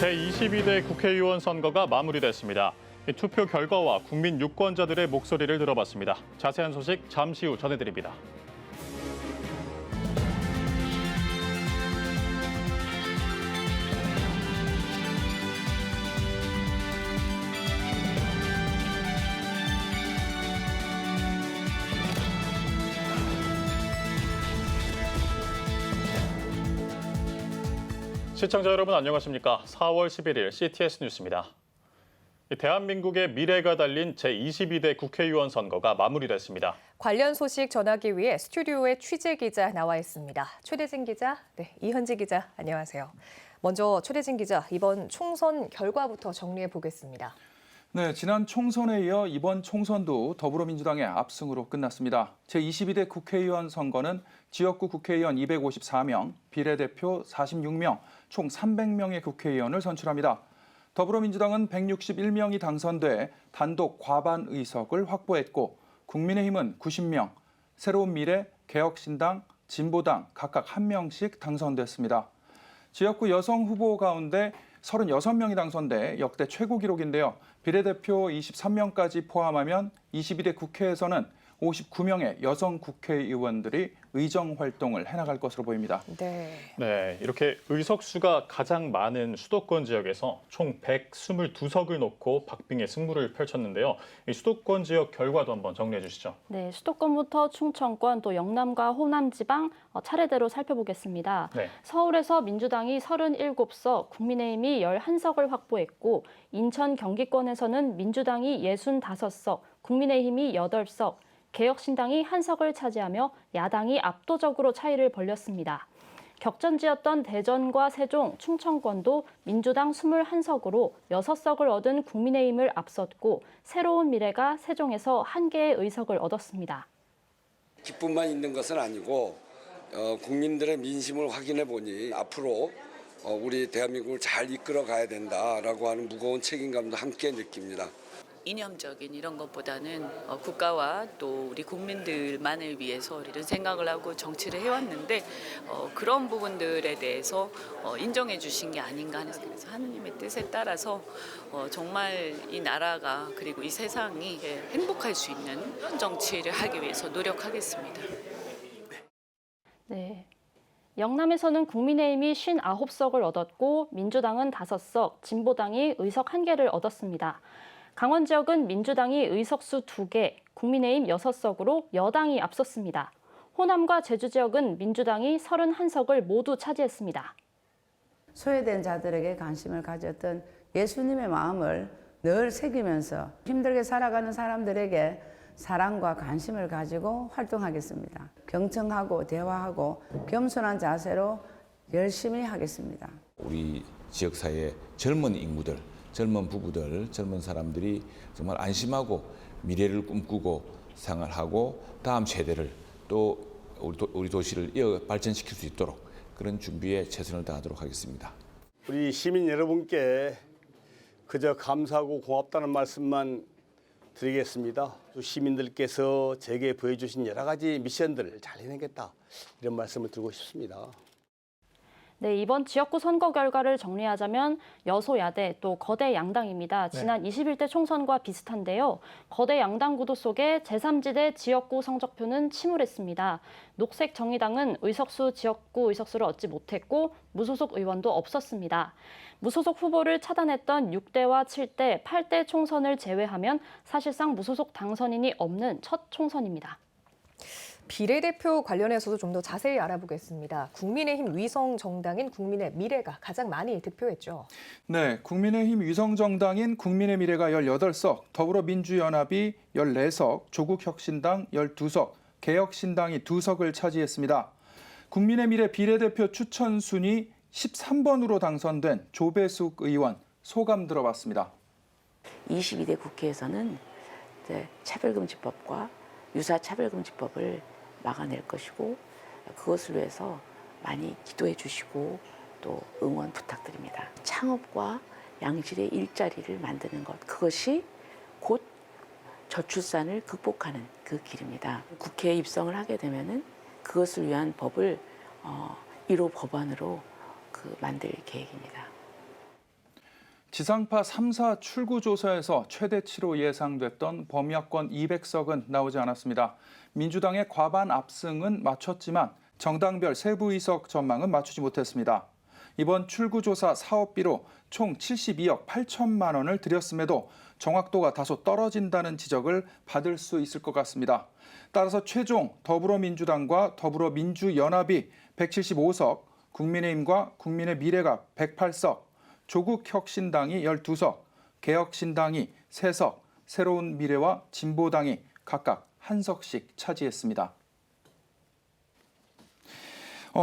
제22대 국회의원 선거가 마무리됐습니다. 투표 결과와 국민 유권자들의 목소리를 들어봤습니다. 자세한 소식 잠시 후 전해드립니다. 시청자 여러분 안녕하십니까? 4월 11일 CTS 뉴스입니다. 대한민국의 미래가 달린 제22대 국회의원 선거가 마무리됐습니다. 관련 소식 전하기 위해 스튜디오에 취재 기자 나와 있습니다. 최대진 기자, 이현지 기자, 안녕하세요. 먼저 최대진 기자, 이번 총선 결과부터 정리해 보겠습니다. 네, 지난 총선에 이어 이번 총선도 더불어민주당의 압승으로 끝났습니다. 제22대 국회의원 선거는 지역구 국회의원 254명, 비례대표 46명, 총 300명의 국회의원을 선출합니다. 더불어민주당은 161명이 당선돼 단독 과반 의석을 확보했고 국민의힘은 90명, 새로운 미래, 개혁신당, 진보당 각각 1명씩 당선됐습니다. 지역구 여성 후보 가운데 36명이 당선돼 역대 최고 기록인데요. 비례대표 23명까지 포함하면 22대 국회에서는 59명의 여성 국회의원들이 의정 활동을 해나갈 것으로 보입니다. 네, 이렇게 의석수가 가장 많은 수도권 지역에서 총 122석을 놓고 박빙의 승부를 펼쳤는데요. 이 수도권 지역 결과도 한번 정리해 주시죠. 네, 수도권부터 충청권 또 영남과 호남 지방 차례대로 살펴보겠습니다. 네. 서울에서 민주당이 37석, 국민의힘이 11석을 확보했고 인천 경기권에서는 민주당이 65석, 국민의힘이 8석, 개혁신당이 1석을 차지하며 야당이 압도적으로 차이를 벌렸습니다. 격전지였던 대전과 세종, 충청권도 민주당 21석으로 6석을 얻은 국민의힘을 앞섰고 새로운 미래가 세종에서 1개의 의석을 얻었습니다. 기쁨만 있는 것은 아니고 국민들의 민심을 확인해 보니 앞으로 우리 대한민국을 잘 이끌어 가야 된다라고 하는 무거운 책임감도 함께 느낍니다. 이념적인 이런 것보다는 국가와 또 우리 국민들만을 위해서 이런 생각을 하고 정치를 해왔는데 그런 부분들에 대해서 인정해 주신 게 아닌가 하는 그래서 하느님의 뜻에 따라서 정말 이 나라가 그리고 이 세상이 행복할 수 있는 그런 정치를 하기 위해서 노력하겠습니다. 네. 영남에서는 국민의힘이 59석을 얻었고 민주당은 5석, 진보당이 의석 1개를 얻었습니다. 강원 지역은 민주당이 의석수 2개, 국민의힘 6석으로 여당이 앞섰습니다. 호남과 제주 지역은 민주당이 31석을 모두 차지했습니다. 소외된 자들에게 관심을 가졌던 예수님의 마음을 늘 새기면서 힘들게 살아가는 사람들에게 사랑과 관심을 가지고 활동하겠습니다. 경청하고 대화하고 겸손한 자세로 열심히 하겠습니다. 우리 지역사회의 젊은 인구들, 젊은 부부들, 젊은 사람들이 정말 안심하고 미래를 꿈꾸고 생활하고 다음 세대를 또 우리 도시를 발전시킬 수 있도록 그런 준비에 최선을 다하도록 하겠습니다. 우리 시민 여러분께 그저 감사하고 고맙다는 말씀만 드리겠습니다. 시민들께서 제게 보여주신 여러 가지 미션들을 잘 해내겠다 이런 말씀을 드리고 싶습니다. 네, 이번 지역구 선거 결과를 정리하자면 여소야대 또 거대 양당입니다. 지난 21대 총선과 비슷한데요. 거대 양당 구도 속에 제3지대 지역구 성적표는 침울했습니다. 녹색 정의당은 지역구 의석수를 얻지 못했고 무소속 의원도 없었습니다. 무소속 후보를 차단했던 6대와 7대, 8대 총선을 제외하면 사실상 무소속 당선인이 없는 첫 총선입니다. 비례대표 관련해서도 좀 더 자세히 알아보겠습니다. 국민의힘 위성 정당인 국민의 미래가 가장 많이 득표했죠. 네, 국민의힘 위성 정당인 국민의 미래가 18석, 더불어민주연합이 14석, 조국혁신당 12석, 개혁신당이 2석을 차지했습니다. 국민의 미래 비례대표 추천 순위 13번으로 당선된 조배숙 의원 소감 들어봤습니다. 22대 국회에서는 차별금지법과 유사차별금지법을 막아낼 것이고 그것을 위해서 많이 기도해 주시고 또 응원 부탁드립니다. 창업과 양질의 일자리를 만드는 것, 그것이 곧 저출산을 극복하는 그 길입니다. 국회에 입성을 하게 되면은 그것을 위한 법을 1호 법안으로 만들 계획입니다. 지상파 3사 출구조사에서 최대치로 예상됐던 범야권 200석은 나오지 않았습니다. 민주당의 과반 압승은 맞췄지만 정당별 세부 의석 전망은 맞추지 못했습니다. 이번 출구조사 사업비로 총 72억 8천만 원을 들였음에도 정확도가 다소 떨어진다는 지적을 받을 수 있을 것 같습니다. 따라서 최종 더불어민주당과 더불어민주연합이 175석, 국민의힘과 국민의 미래가 108석, 조국혁신당이 12석, 개혁신당이 3석, 새로운 미래와 진보당이 각각 1석씩 차지했습니다.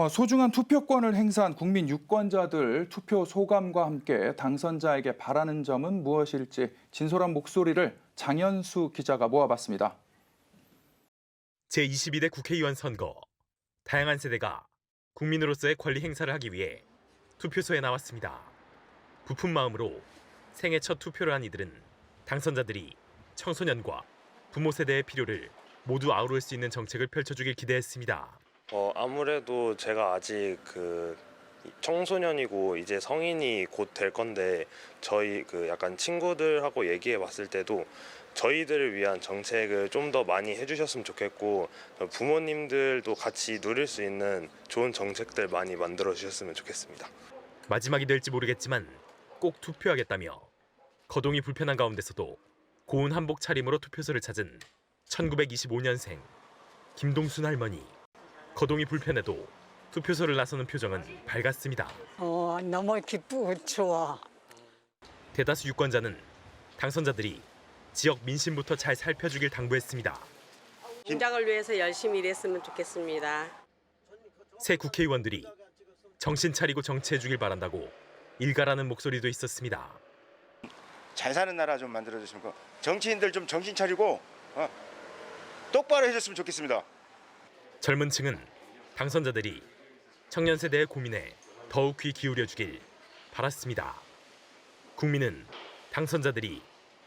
소중한 투표권을 행사한 국민 유권자들 투표 소감과 함께 당선자에게 바라는 점은 무엇일지 진솔한 목소리를 장현수 기자가 모아봤습니다. 제22대 국회의원 선거. 다양한 세대가 국민으로서의 권리 행사를 하기 위해 투표소에 나왔습니다. 부푼 마음으로 생애 첫 투표를 한 이들은 당선자들이 청소년과 부모 세대의 필요를 모두 아우를 수 있는 정책을 펼쳐주길 기대했습니다. 아무래도 제가 아직 청소년이고 이제 성인이 곧 될 건데 저희 약간 친구들하고 얘기해 봤을 때도 저희들을 위한 정책을 좀 더 많이 해주셨으면 좋겠고 부모님들도 같이 누릴 수 있는 좋은 정책들 많이 만들어 주셨으면 좋겠습니다. 마지막이 될지 모르겠지만 꼭 투표하겠다며 거동이 불편한 가운데서도 고운 한복 차림으로 투표소를 찾은 1925년생 김동순 할머니. 거동이 불편해도 투표소를 나서는 표정은 밝았습니다. 너무 기쁘고 좋아. 대다수 유권자는 당선자들이 지역 민심부터 잘 살펴주길 당부했습니다. 민작을 위해서 열심히 일했으면 좋겠습니다. 새 국회의원들이 정신 차리고 정치해주길 바란다고 일가라는 목소리도 있었습니다. 잘 사는 나라 좀 만들어주시면 정치인들 좀 정신 차리고 똑바로 해줬으면 좋겠습니다. 젊은 층은 당선자들이 청년 세대의 고민에 더욱 귀 기울여주길 바랐습니다. 국민은 당선자들이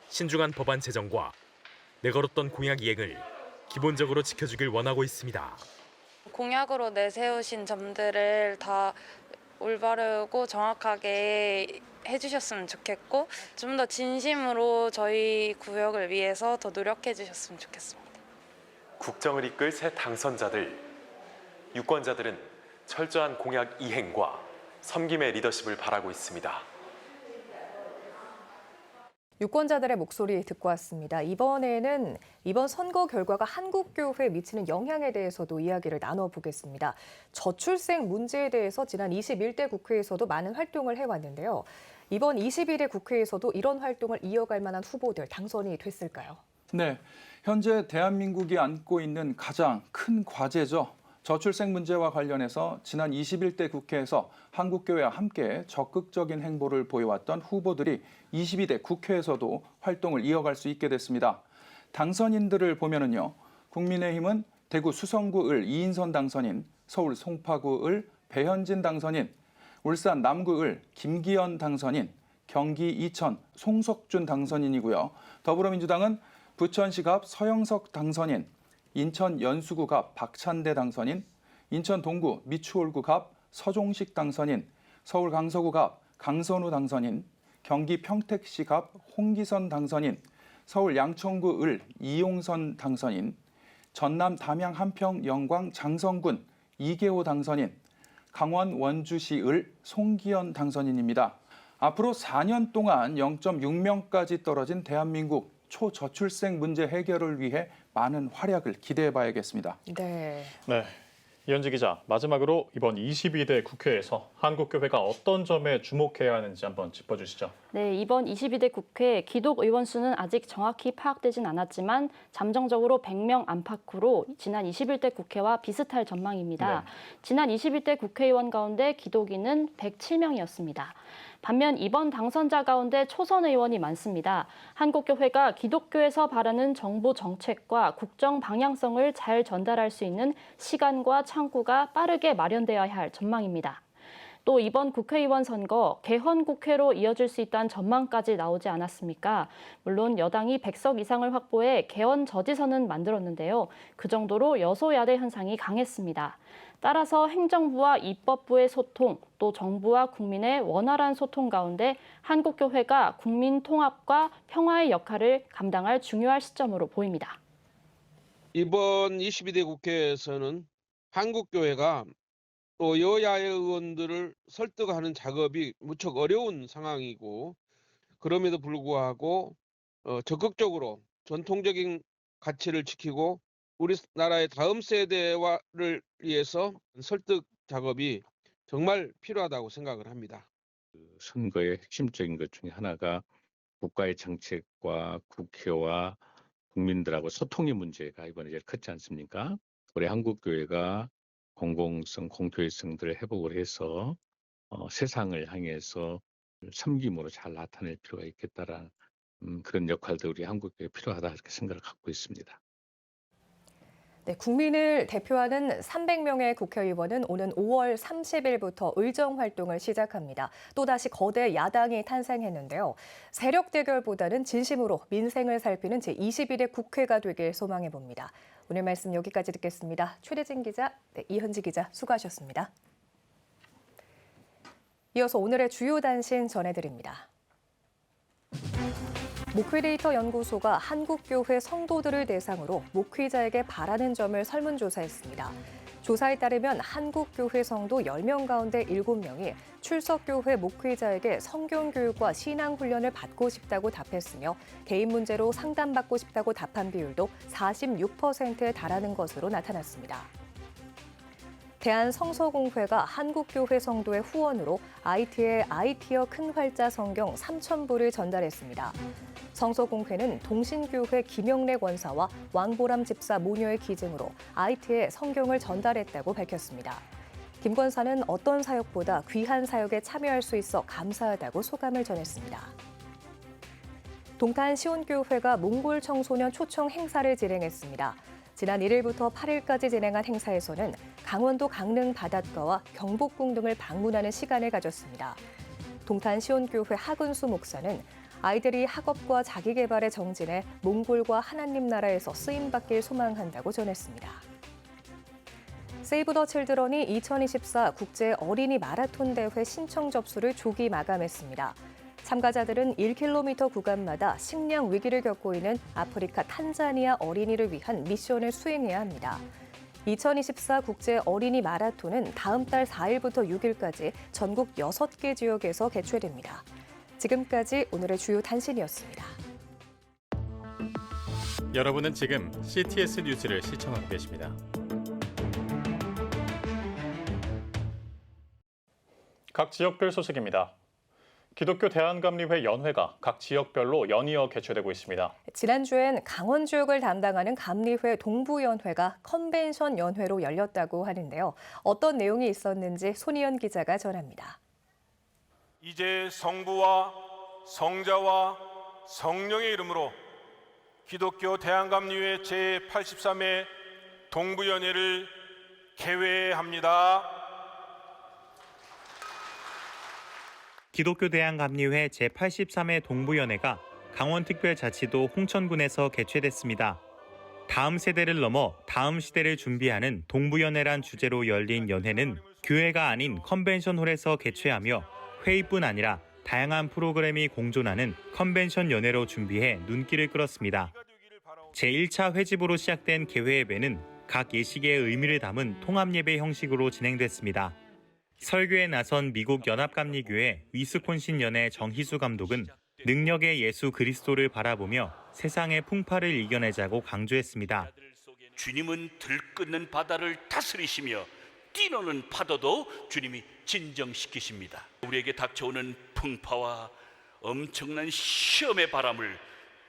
신중한 법안 제정과 내걸었던 공약 이행을 기본적으로 지켜주길 원하고 있습니다. 공약으로 내세우신 점들을 다 올바르고 정확하게 해주셨으면 좋겠고 좀 더 진심으로 저희 구역을 위해서 더 노력해 주셨으면 좋겠습니다. 국정을 이끌 새 당선자들, 유권자들은 철저한 공약 이행과 섬김의 리더십을 바라고 있습니다. 유권자들의 목소리 듣고 왔습니다. 이번에는 이번 선거 결과가 한국교회에 미치는 영향에 대해서도 이야기를 나눠보겠습니다. 저출생 문제에 대해서 지난 21대 국회에서도 많은 활동을 해왔는데요. 이번 22대 국회에서도 이런 활동을 이어갈 만한 후보들 당선이 됐을까요? 네, 현재 대한민국이 안고 있는 가장 큰 과제죠. 저출생 문제와 관련해서 지난 21대 국회에서 한국교회와 함께 적극적인 행보를 보여왔던 후보들이 22대 국회에서도 활동을 이어갈 수 있게 됐습니다. 당선인들을 보면은요, 국민의힘은 대구 수성구 을 이인선 당선인, 서울 송파구 을 배현진 당선인, 울산 남구 을 김기현 당선인, 경기 이천 송석준 당선인이고요. 더불어민주당은 부천시갑 서영석 당선인, 인천 연수구갑 박찬대 당선인, 인천 동구 미추홀구갑 서종식 당선인, 서울 강서구갑 강선우 당선인, 경기 평택시갑 홍기선 당선인, 서울 양천구 을 이용선 당선인, 전남 담양 한평 영광 장성군 이계호 당선인, 강원 원주시 을 송기현 당선인입니다. 앞으로 4년 동안 0.6명까지 떨어진 대한민국 초저출생 문제 해결을 위해 많은 활약을 기대해 봐야겠습니다. 네. 이현지 기자, 마지막으로 이번 22대 국회에서 한국교회가 어떤 점에 주목해야 하는지 한번 짚어주시죠. 네, 이번 22대 국회 기독 의원 수는 아직 정확히 파악되진 않았지만 잠정적으로 100명 안팎으로 지난 21대 국회와 비슷할 전망입니다. 지난 21대 국회의원 가운데 기독인은 107명이었습니다. 반면 이번 당선자 가운데 초선 의원이 많습니다. 한국교회가 기독교에서 바라는 정부 정책과 국정 방향성을 잘 전달할 수 있는 시간과 창구가 빠르게 마련되어야 할 전망입니다. 또 이번 국회의원 선거 개헌 국회로 이어질 수 있다는 전망까지 나오지 않았습니까? 물론 여당이 100석 이상을 확보해 개헌 저지선은 만들었는데요. 그 정도로 여소야대 현상이 강했습니다. 따라서 행정부와 입법부의 소통, 또 정부와 국민의 원활한 소통 가운데 한국교회가 국민 통합과 평화의 역할을 감당할 중요한 시점으로 보입니다. 이번 22대 국회에서는 한국교회가 또 여야의 의원들을 설득하는 작업이 무척 어려운 상황이고, 그럼에도 불구하고 적극적으로 전통적인 가치를 지키고 우리나라의 다음 세대를 위해서 설득 작업이 정말 필요하다고 생각을 합니다. 선거의 핵심적인 것 중에 하나가 국가의 정책과 국회와 국민들하고 소통의 문제가 이번에 제일 컸지 않습니까? 우리 한국교회가 공공성, 공표의성들을 회복을 해서 세상을 향해서 섬김으로 잘 나타낼 필요가 있겠다라는 그런 역할도 우리 한국교회에 필요하다 이렇게 생각을 갖고 있습니다. 네, 국민을 대표하는 300명의 국회의원은 오는 5월 30일부터 의정 활동을 시작합니다. 또다시 거대 야당이 탄생했는데요. 세력 대결보다는 진심으로 민생을 살피는 제21대 국회가 되길 소망해 봅니다. 오늘 말씀 여기까지 듣겠습니다. 최대진 기자, 이현지 기자 수고하셨습니다. 이어서 오늘의 주요 단신 전해드립니다. 목회데이터 연구소가 한국교회 성도들을 대상으로 목회자에게 바라는 점을 설문조사했습니다. 조사에 따르면 한국교회 성도 10명 가운데 7명이 출석교회 목회자에게 성경교육과 신앙훈련을 받고 싶다고 답했으며 개인 문제로 상담받고 싶다고 답한 비율도 46%에 달하는 것으로 나타났습니다. 대한성서공회가 한국교회 성도의 후원으로 ITI어 큰 활자 성경 3,000부를 전달했습니다. 성서공회는 동신교회 김영래 권사와 왕보람 집사 모녀의 기증으로 IT에 성경을 전달했다고 밝혔습니다. 김 권사는 어떤 사역보다 귀한 사역에 참여할 수 있어 감사하다고 소감을 전했습니다. 동탄 시온교회가 몽골 청소년 초청 행사를 진행했습니다. 지난 1일부터 8일까지 진행한 행사에서는 강원도 강릉 바닷가와 경복궁 등을 방문하는 시간을 가졌습니다. 동탄 시온교회 하근수 목사는 아이들이 학업과 자기개발에 정진해 몽골과 하나님 나라에서 쓰임받길 소망한다고 전했습니다. 세이브 더 칠드런이 2024 국제 어린이 마라톤 대회 신청 접수를 조기 마감했습니다. 참가자들은 1km 구간마다 식량 위기를 겪고 있는 아프리카 탄자니아 어린이를 위한 미션을 수행해야 합니다. 2024 국제 어린이 마라톤은 다음 달 4일부터 6일까지 전국 6개 지역에서 개최됩니다. 지금까지 오늘의 주요 단신이었습니다. 여러분은 지금 CTS 뉴스를 시청하고 계십니다. 각 지역별 소식입니다. 기독교 대한감리회 연회가 각 지역별로 연이어 개최되고 있습니다. 지난주엔 강원 지역을 담당하는 감리회 동부연회가 컨벤션 연회로 열렸다고 하는데요. 어떤 내용이 있었는지 손희연 기자가 전합니다. 이제 성부와 성자와 성령의 이름으로 기독교 대한감리회 제83회 동부연회를 개회합니다. 기독교 대한감리회 제83회 동부연회가 강원특별자치도 홍천군에서 개최됐습니다. 다음 세대를 넘어 다음 시대를 준비하는 동부연회란 주제로 열린 연회는 교회가 아닌 컨벤션홀에서 개최하며 회의뿐 아니라 다양한 프로그램이 공존하는 컨벤션 연회로 준비해 눈길을 끌었습니다. 제1차 회집으로 시작된 개회예배는 각 예식의 의미를 담은 통합예배 형식으로 진행됐습니다. 설교에 나선 미국 연합감리교회 위스콘신 연회 정희수 감독은 능력의 예수 그리스도를 바라보며 세상의 풍파를 이겨내자고 강조했습니다. 주님은 들끓는 바다를 다스리시며 뛰노는 파도도 주님이 진정시키십니다. 우리에게 닥쳐오는 풍파와 엄청난 시험의 바람을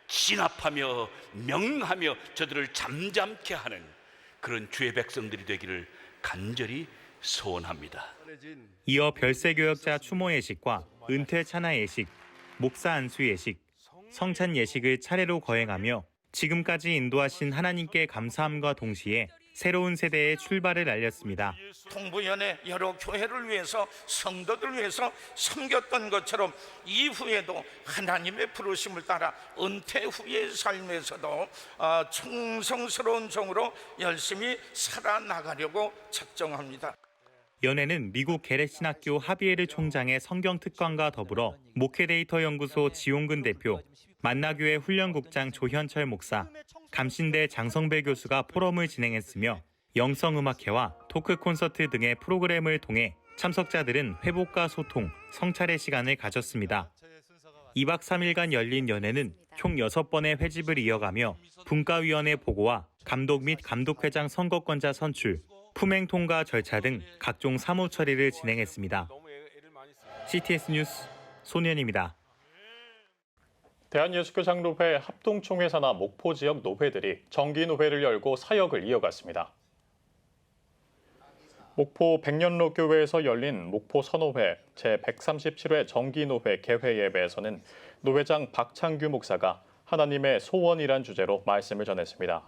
진압하며 명하며 저들을 잠잠케 하는 그런 주의 백성들이 되기를 간절히 소원합니다. 이어 별세교역자 추모 예식과 은퇴 찬화 예식, 목사 안수 예식, 성찬 예식을 차례로 거행하며 지금까지 인도하신 하나님께 감사함과 동시에 새로운 세대의 출발을 알렸습니다. 동부연의 여러 교회를 위해서 성도들을 위해서 섬겼던 것처럼 이후에도 하나님의 부르심을 따라 은퇴 후의 삶에서도 충성스러운 종으로 열심히 살아나가려고 작정합니다. 연회는 미국 게렛신학교 하비에르 총장의 성경특강과 더불어 목회데이터 연구소 지용근 대표, 만나교회 훈련국장 조현철 목사, 감신대 장성배 교수가 포럼을 진행했으며 영성음악회와 토크 콘서트 등의 프로그램을 통해 참석자들은 회복과 소통, 성찰의 시간을 가졌습니다. 2박 3일간 열린 연회는 총 6번의 회집을 이어가며 분과위원회 보고와 감독 및 감독회장 선거권자 선출, 품행 통과 절차 등 각종 사무 처리를 진행했습니다. CTS 뉴스 손현입니다. 대한예수교 장로회 합동총회 산하 목포 지역 노회들이 정기노회를 열고 사역을 이어갔습니다. 목포 백년로 교회에서 열린 목포 선호회 제137회 정기노회 개회 예배에서는 노회장 박창규 목사가 하나님의 소원이란 주제로 말씀을 전했습니다.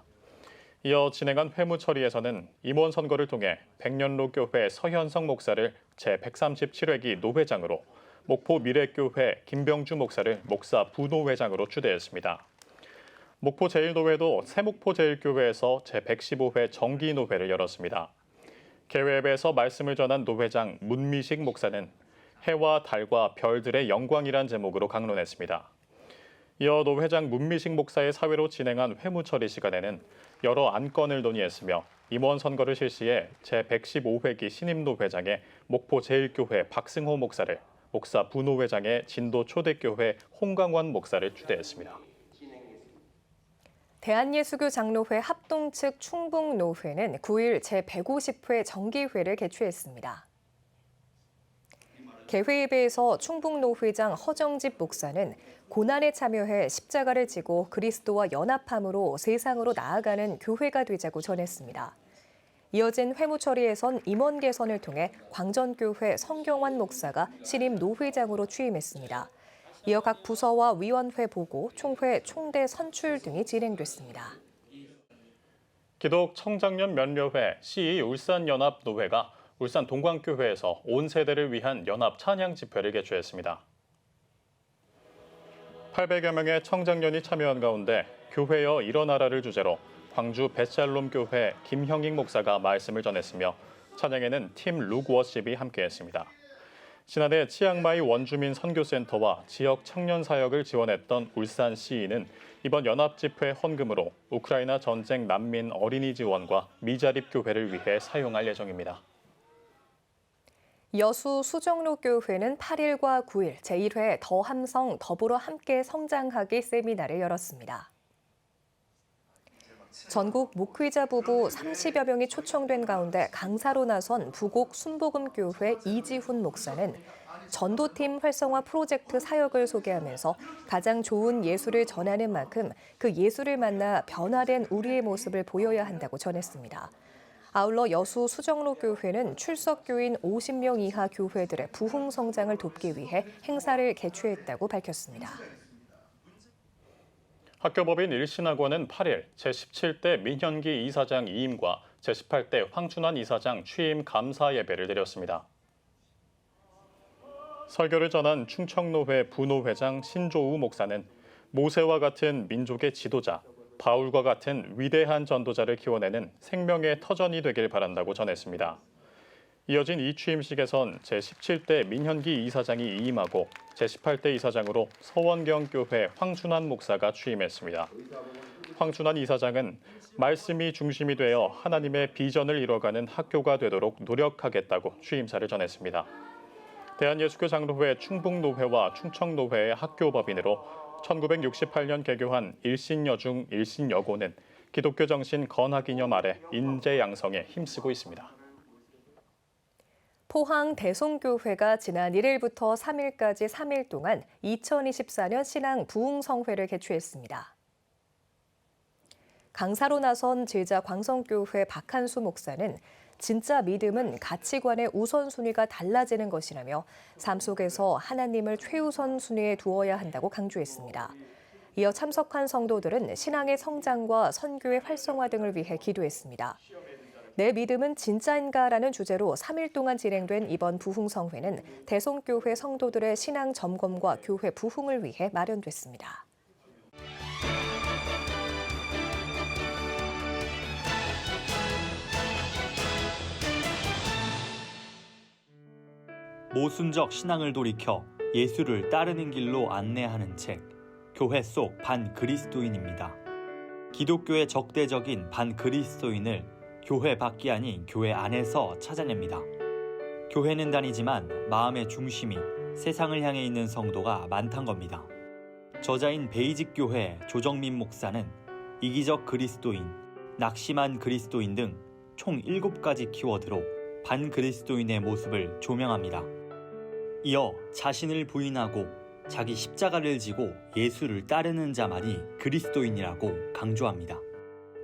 이어 진행한 회무 처리에서는 임원 선거를 통해 백년로 교회 서현성 목사를 제137회기 노회장으로, 목포 미래교회 김병주 목사를 목사 부노회장으로 추대했습니다. 목포 제1노회도 새목포 제1교회에서 제115회 정기노회를 열었습니다. 개회에서 말씀을 전한 노회장 문미식 목사는 해와 달과 별들의 영광이란 제목으로 강론했습니다. 이어 노회장 문미식 목사의 사회로 진행한 회무처리 시간에는 여러 안건을 논의했으며 임원 선거를 실시해 제115회기 신임노회장의 목포 제1교회 박승호 목사를, 목사 부노회장의 진도 초대교회 홍강원 목사를 추대했습니다. 대한예수교 장로회 합동 측 충북노회는 9일 제150회 정기회를 개최했습니다. 개회 예배에서 충북노회장 허정집 목사는 고난에 참여해 십자가를 지고 그리스도와 연합함으로 세상으로 나아가는 교회가 되자고 전했습니다. 이어진 회무 처리에선 임원 개선을 통해 광전교회 성경환 목사가 신임 노회장으로 취임했습니다. 이어 각 부서와 위원회 보고, 총회, 총대 선출 등이 진행됐습니다. 기독 청장년 면려회 CE 울산연합노회가 울산 동광교회에서 온 세대를 위한 연합 찬양 집회를 개최했습니다. 800여 명의 청장년이 참여한 가운데 교회여 일어나라를 주제로 광주 벳샬롬 교회 김형익 목사가 말씀을 전했으며 찬양에는 팀 룩워십이 함께했습니다. 지난해 치앙마이 원주민 선교센터와 지역 청년 사역을 지원했던 울산 CE는 이번 연합 집회 헌금으로 우크라이나 전쟁 난민 어린이 지원과 미자립 교회를 위해 사용할 예정입니다. 여수 수정로 교회는 8일과 9일 제1회 더함성 더불어 함께 성장하기 세미나를 열었습니다. 전국 목회자 부부 30여 명이 초청된 가운데 강사로 나선 부곡 순복음교회 이지훈 목사는 전도팀 활성화 프로젝트 사역을 소개하면서 가장 좋은 예수를 전하는 만큼 그 예수를 만나 변화된 우리의 모습을 보여야 한다고 전했습니다. 아울러 여수 수정로 교회는 출석교인 50명 이하 교회들의 부흥 성장을 돕기 위해 행사를 개최했다고 밝혔습니다. 학교법인 일신학원은 8일 제17대 민현기 이사장 이임과 제18대 황춘환 이사장 취임 감사 예배를 드렸습니다. 설교를 전한 충청노회 부노회장 신조우 목사는 모세와 같은 민족의 지도자, 바울과 같은 위대한 전도자를 키워내는 생명의 터전이 되길 바란다고 전했습니다. 이어진 이 취임식에선 제17대 민현기 이사장이 이임하고 제18대 이사장으로 서원경교회 황춘환 목사가 취임했습니다. 황춘환 이사장은 말씀이 중심이 되어 하나님의 비전을 이뤄가는 학교가 되도록 노력하겠다고 취임사를 전했습니다. 대한예수교 장로회 충북노회와 충청노회의 학교법인으로 1968년 개교한 일신여중 일신여고는 기독교 정신 건화기념 아래 인재 양성에 힘쓰고 있습니다. 포항 대송교회가 지난 1일부터 3일까지 3일 동안 2024년 신앙 부흥성회를 개최했습니다. 강사로 나선 제자 광성교회 박한수 목사는 진짜 믿음은 가치관의 우선순위가 달라지는 것이라며 삶 속에서 하나님을 최우선 순위에 두어야 한다고 강조했습니다. 이어 참석한 성도들은 신앙의 성장과 선교의 활성화 등을 위해 기도했습니다. 내 믿음은 진짜인가라는 주제로 3일 동안 진행된 이번 부흥성회는 대성교회 성도들의 신앙 점검과 교회 부흥을 위해 마련됐습니다. 모순적 신앙을 돌이켜 예수를 따르는 길로 안내하는 책, 교회 속 반그리스도인입니다. 기독교의 적대적인 반그리스도인을 교회 밖이 아닌 교회 안에서 찾아냅니다. 교회는 다니지만 마음의 중심이 세상을 향해 있는 성도가 많단 겁니다. 저자인 베이직 교회 조정민 목사는 이기적 그리스도인, 낙심한 그리스도인 등 총 7가지 키워드로 반그리스도인의 모습을 조명합니다. 이어 자신을 부인하고 자기 십자가를 지고 예수를 따르는 자만이 그리스도인이라고 강조합니다.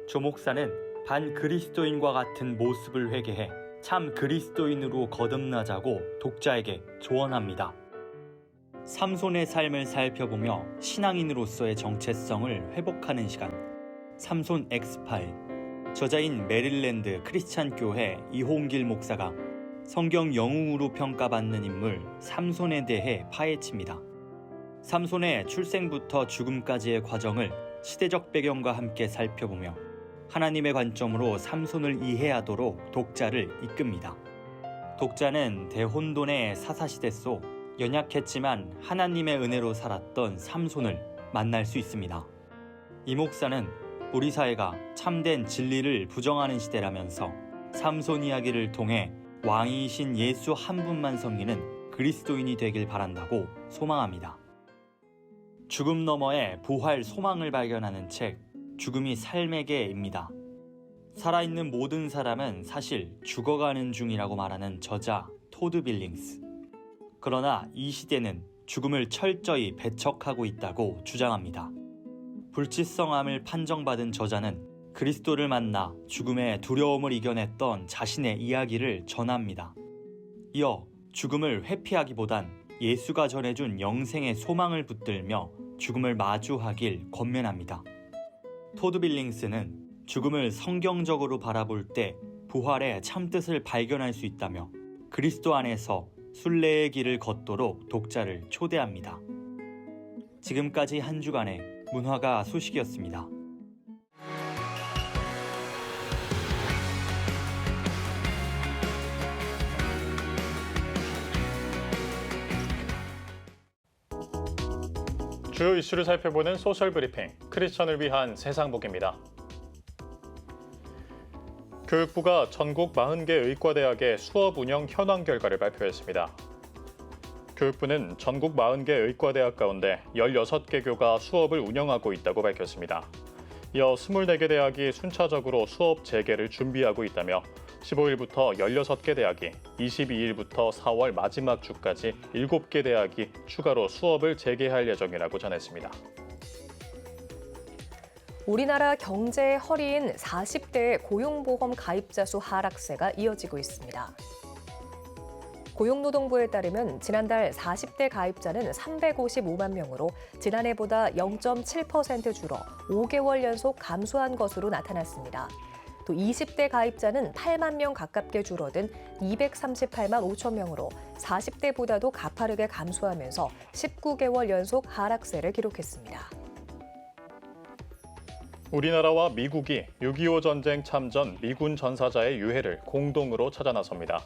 조 목사는 반그리스도인과 같은 모습을 회개해 참 그리스도인으로 거듭나자고 독자에게 조언합니다. 삼손의 삶을 살펴보며 신앙인으로서의 정체성을 회복하는 시간, 삼손 X-파일. 저자인 메릴랜드 크리스찬 교회 이홍길 목사가 성경 영웅으로 평가받는 인물 삼손에 대해 파헤칩니다. 삼손의 출생부터 죽음까지의 과정을 시대적 배경과 함께 살펴보며 하나님의 관점으로 삼손을 이해하도록 독자를 이끕니다. 독자는 대혼돈의 사사시대 속 연약했지만 하나님의 은혜로 살았던 삼손을 만날 수 있습니다. 이 목사는 우리 사회가 참된 진리를 부정하는 시대라면서 삼손 이야기를 통해 왕이신 예수 한 분만 섬기는 그리스도인이 되길 바란다고 소망합니다. 죽음 너머의 부활 소망을 발견하는 책, 죽음이 삶에게입니다. 살아있는 모든 사람은 사실 죽어가는 중이라고 말하는 저자 토드 빌링스. 그러나 이 시대는 죽음을 철저히 배척하고 있다고 주장합니다. 불치성암을 판정받은 저자는 그리스도를 만나 죽음의 두려움을 이겨냈던 자신의 이야기를 전합니다. 이어 죽음을 회피하기보단 예수가 전해준 영생의 소망을 붙들며 죽음을 마주하길 권면합니다. 토드 빌링스는 죽음을 성경적으로 바라볼 때 부활의 참뜻을 발견할 수 있다며 그리스도 안에서 순례의 길을 걷도록 독자를 초대합니다. 지금까지 한 주간의 문화가 소식이었습니다. 주요 이슈를 살펴보는 소셜 브리핑, 크리스천을 위한 세상복입니다. 교육부가 전국 40개 의과대학의 수업 운영 현황 결과를 발표했습니다. 교육부는 전국 40개 의과대학 가운데 16개교가 수업을 운영하고 있다고 밝혔습니다. 이어 24개 대학이 순차적으로 수업 재개를 준비하고 있다며 15일부터 16개 대학이, 22일부터 4월 마지막 주까지 7개 대학이 추가로 수업을 재개할 예정이라고 전했습니다. 우리나라 경제의 허리인 40대의 고용보험 가입자 수 하락세가 이어지고 있습니다. 고용노동부에 따르면 지난달 40대 가입자는 355만 명으로 지난해보다 0.7% 줄어 5개월 연속 감소한 것으로 나타났습니다. 또 20대 가입자는 8만 명 가깝게 줄어든 238만 5천 명으로 40대보다도 가파르게 감소하면서 19개월 연속 하락세를 기록했습니다. 우리나라와 미국이 6.25 전쟁 참전 미군 전사자의 유해를 공동으로 찾아 나섭니다.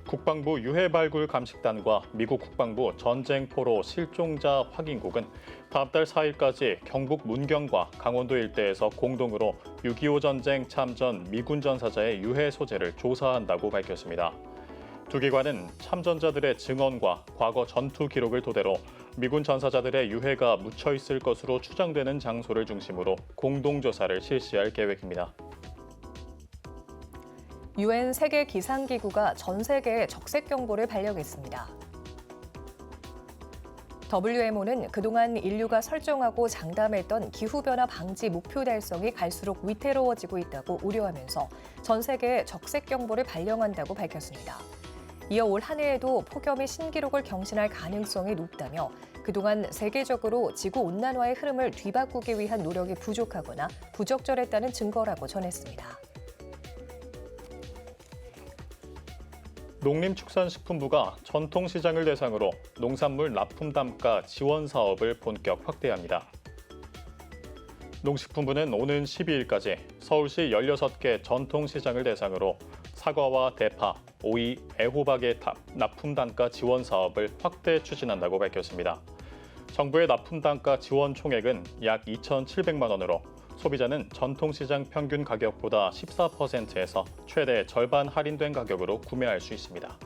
국방부 유해 발굴 감식단과 미국 국방부 전쟁포로 실종자 확인국은 다음 달 4일까지 경북 문경과 강원도 일대에서 공동으로 6.25 전쟁 참전 미군 전사자의 유해 소재를 조사한다고 밝혔습니다. 두 기관은 참전자들의 증언과 과거 전투 기록을 토대로 미군 전사자들의 유해가 묻혀 있을 것으로 추정되는 장소를 중심으로 공동조사를 실시할 계획입니다. UN 세계 기상기구가 전 세계에 적색 경보를 발령했습니다. WMO는 그동안 인류가 설정하고 장담했던 기후변화 방지 목표 달성이 갈수록 위태로워지고 있다고 우려하면서 전 세계에 적색 경보를 발령한다고 밝혔습니다. 이어 올 한 해에도 폭염이 신기록을 경신할 가능성이 높다며 그동안 세계적으로 지구온난화의 흐름을 뒤바꾸기 위한 노력이 부족하거나 부적절했다는 증거라고 전했습니다. 농림축산식품부가 전통시장을 대상으로 농산물 납품단가 지원 사업을 본격 확대합니다. 농식품부는 오는 12일까지 서울시 16개 전통시장을 대상으로 사과와 대파, 오이, 애호박의 납품단가 지원 사업을 확대 추진한다고 밝혔습니다. 정부의 납품단가 지원 총액은 약 2,700만 원으로 소비자는 전통시장 평균 가격보다 14%에서 최대 절반 할인된 가격으로 구매할 수 있습니다.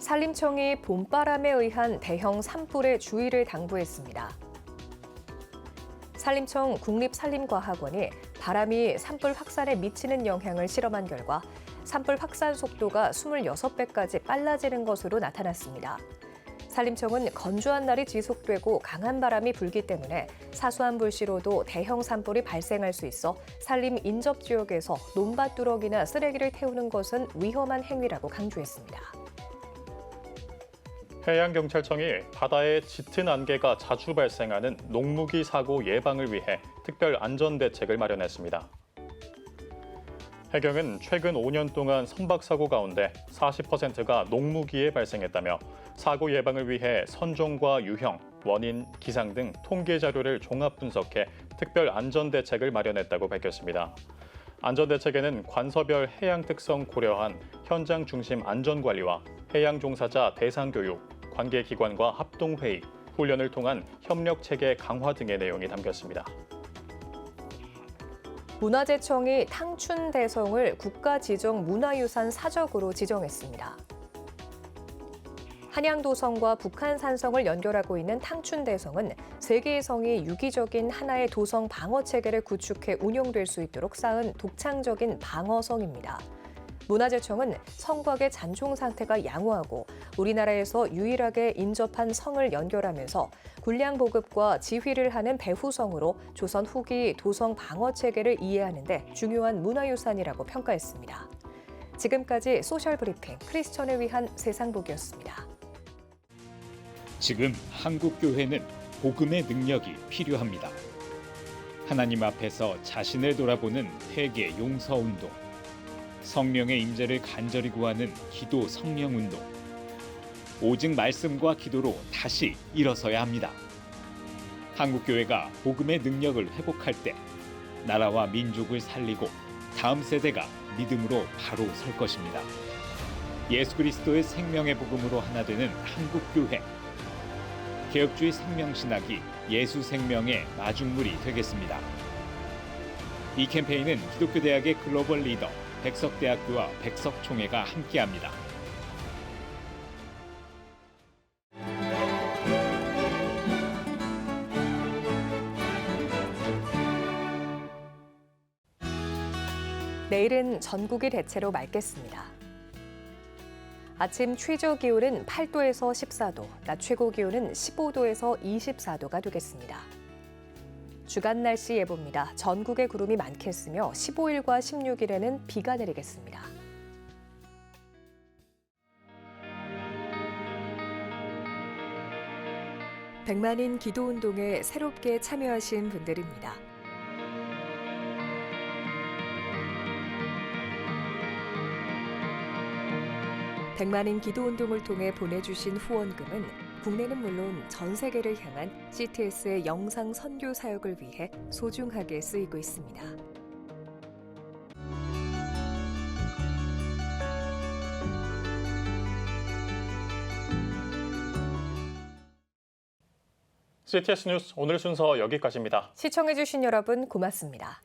산림청이 봄바람에 의한 대형 산불에 주의를 당부했습니다. 산림청 국립산림과학원이 바람이 산불 확산에 미치는 영향을 실험한 결과 산불 확산 속도가 26배까지 빨라지는 것으로 나타났습니다. 산림청은 건조한 날이 지속되고 강한 바람이 불기 때문에 사소한 불씨로도 대형 산불이 발생할 수 있어 산림 인접 지역에서 논밭두럭이나 쓰레기를 태우는 것은 위험한 행위라고 강조했습니다. 해양경찰청이 바다에 짙은 안개가 자주 발생하는 농무기 사고 예방을 위해 특별 안전대책을 마련했습니다. 해경은 최근 5년 동안 선박사고 가운데 40%가 농무기에 발생했다며 사고 예방을 위해 선종과 유형, 원인, 기상 등 통계 자료를 종합 분석해 특별 안전대책을 마련했다고 밝혔습니다. 안전대책에는 관서별 해양 특성 고려한 현장 중심 안전관리와 해양 종사자 대상 교육, 관계기관과 합동회의, 훈련을 통한 협력체계 강화 등의 내용이 담겼습니다. 문화재청이 탕춘대성을 국가지정 문화유산 사적으로 지정했습니다. 한양도성과 북한산성을 연결하고 있는 탕춘대성은 세 개의 성이 유기적인 하나의 도성 방어체계를 구축해 운용될 수 있도록 쌓은 독창적인 방어성입니다. 문화재청은 성곽의 잔종 상태가 양호하고 우리나라에서 유일하게 인접한 성을 연결하면서 군량 보급과 지휘를 하는 배후성으로 조선 후기 도성 방어 체계를 이해하는 데 중요한 문화유산이라고 평가했습니다. 지금까지 소셜브리핑 크리스천을 위한 세상보기였습니다. 지금 한국교회는 복음의 능력이 필요합니다. 하나님 앞에서 자신을 돌아보는 회개 용서운동, 성령의 임재를 간절히 구하는 기도 성령운동, 오직 말씀과 기도로 다시 일어서야 합니다. 한국교회가 복음의 능력을 회복할 때 나라와 민족을 살리고 다음 세대가 믿음으로 바로 설 것입니다. 예수 그리스도의 생명의 복음으로 하나 되는 한국교회. 개혁주의 생명신학이 예수 생명의 마중물이 되겠습니다. 이 캠페인은 기독교대학의 글로벌 리더 백석대학교와 백석총회가 함께합니다. 내일은 전국이 대체로 맑겠습니다. 아침 최저 기온은 8도에서 14도, 낮 최고 기온은 15도에서 24도가 되겠습니다. 주간 날씨 예보입니다. 전국에 구름이 많겠으며 15일과 16일에는 비가 내리겠습니다. 백만인 기도운동에 새롭게 참여하신 분들입니다. 백만인 기도운동을 통해 보내주신 후원금은 국내는 물론 전 세계를 향한 CTS의 영상 선교 사역을 위해 소중하게 쓰이고 있습니다. CTS 뉴스 오늘 순서 여기까지입니다. 시청해주신 여러분 고맙습니다.